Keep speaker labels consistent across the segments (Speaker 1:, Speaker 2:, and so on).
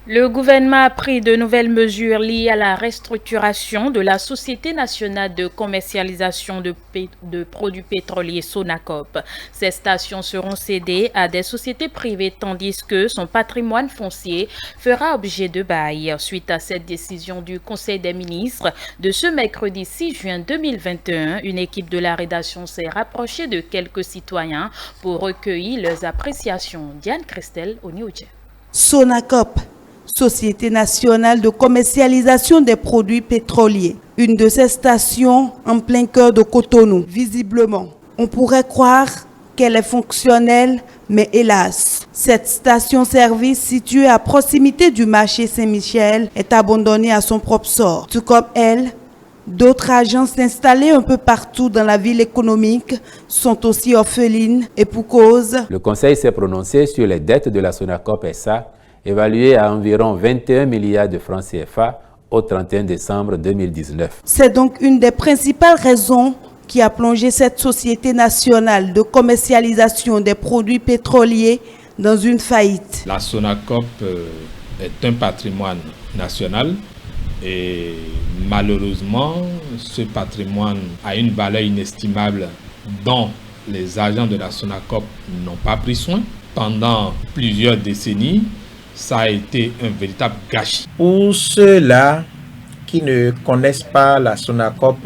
Speaker 1: Le gouvernement a pris de nouvelles mesures liées à la restructuration de la Société nationale de commercialisation de produits pétroliers Sonacop. Ces stations seront cédées à des sociétés privées tandis que son patrimoine foncier fera objet de bail. Suite à cette décision du Conseil des ministres de ce mercredi 6 juin 2021, une équipe de la rédaction s'est rapprochée de quelques citoyens pour recueillir leurs appréciations. Diane Christelle, Onioudje.
Speaker 2: Sonacop, Société nationale de commercialisation des produits pétroliers. Une de ces stations en plein cœur de Cotonou. Visiblement, on pourrait croire qu'elle est fonctionnelle, mais hélas, cette station-service située à proximité du marché Saint-Michel est abandonnée à son propre sort. Tout comme elle, d'autres agences installées un peu partout dans la ville économique sont aussi orphelines et pour cause.
Speaker 3: Le Conseil s'est prononcé sur les dettes de la Sonacop SA, évaluées à environ 21 milliards de francs CFA au 31 décembre 2019.
Speaker 2: C'est donc une des principales raisons qui a plongé cette Société nationale de commercialisation des produits pétroliers dans une faillite.
Speaker 4: La Sonacop est un patrimoine national et malheureusement, ce patrimoine a une valeur inestimable dont les agents de la Sonacop n'ont pas pris soin. Pendant plusieurs décennies, ça a été un véritable gâchis.
Speaker 5: Pour ceux-là qui ne connaissent pas la Sonacop,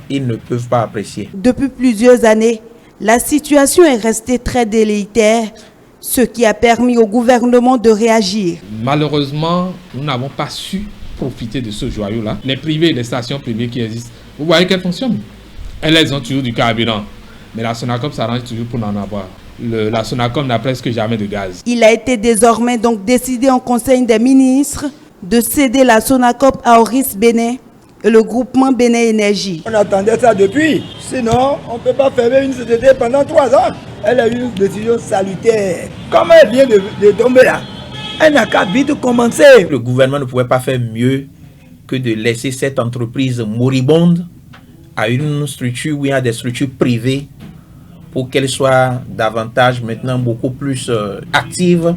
Speaker 5: ils ne peuvent pas apprécier.
Speaker 2: Depuis plusieurs années, la situation est restée très délétère, ce qui a permis au gouvernement de réagir.
Speaker 4: Malheureusement, nous n'avons pas su profiter de ce joyau-là. Les privés, les stations privées qui existent, vous voyez qu'elles fonctionnent. Elles ont toujours du carburant, mais la Sonacop s'arrange toujours pour en avoir. La Sonacop n'a presque jamais de gaz.
Speaker 2: Il a été désormais donc décidé en Conseil des ministres de céder la Sonacop à Oris Bénin et le groupement Bénin Énergie.
Speaker 6: On attendait ça depuis, sinon on ne peut pas fermer une société pendant 3 ans. Elle a eu une décision salutaire. Comme elle vient de tomber là, elle n'a qu'à vite commencer.
Speaker 5: Le gouvernement ne pouvait pas faire mieux que de laisser cette entreprise moribonde à une structure où il y a des structures privées pour qu'elle soit davantage maintenant beaucoup plus active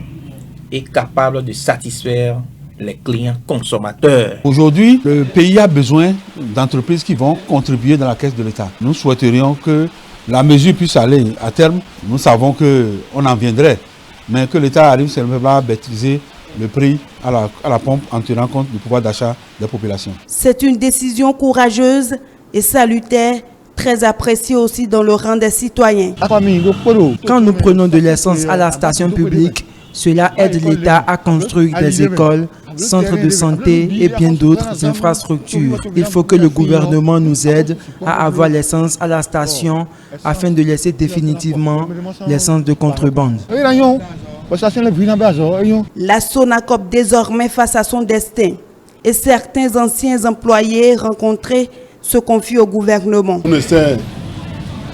Speaker 5: et capable de satisfaire les clients consommateurs.
Speaker 7: Aujourd'hui, le pays a besoin d'entreprises qui vont contribuer dans la caisse de l'État. Nous souhaiterions que la mesure puisse aller à terme. Nous savons qu'on en viendrait, mais que l'État arrive seulement à maîtriser le prix à la pompe en tenant compte du pouvoir d'achat des populations.
Speaker 2: C'est une décision courageuse et salutaire, très appréciée aussi dans le rang des citoyens.
Speaker 8: Quand nous prenons de l'essence à la station publique, cela aide l'État à construire des écoles, centres de santé et bien d'autres infrastructures. Il faut que le gouvernement nous aide à avoir l'essence à la station afin de laisser définitivement l'essence de contrebande.
Speaker 2: La Sonacop désormais face à son destin et certains anciens employés rencontrés se confient au gouvernement.
Speaker 9: On essaie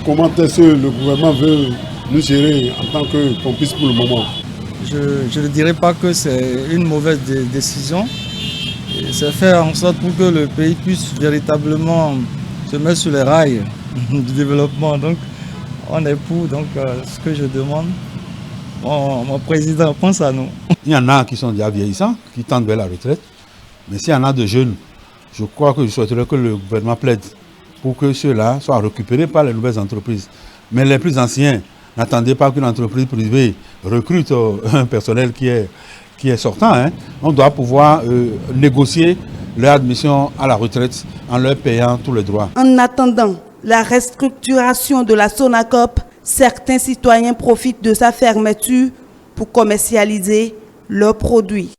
Speaker 9: comment est-ce que le gouvernement veut nous gérer en tant que complice pour le moment.
Speaker 10: Je ne dirais pas que c'est une mauvaise décision. C'est faire en sorte pour que le pays puisse véritablement se mettre sur les rails du développement. Donc, on est pour ce que je demande. Mon président pense à nous.
Speaker 7: Il y en a qui sont déjà vieillissants, qui tendent vers la retraite. Mais s'il y en a de jeunes, je crois que je souhaiterais que le gouvernement plaide pour que ceux-là soient récupérés par les nouvelles entreprises. Mais les plus anciens, n'attendez pas qu'une entreprise privée recrute un personnel qui est sortant. On doit pouvoir négocier leur admission à la retraite en leur payant tous les droits.
Speaker 2: En attendant la restructuration de la Sonacop, certains citoyens profitent de sa fermeture pour commercialiser leurs produits.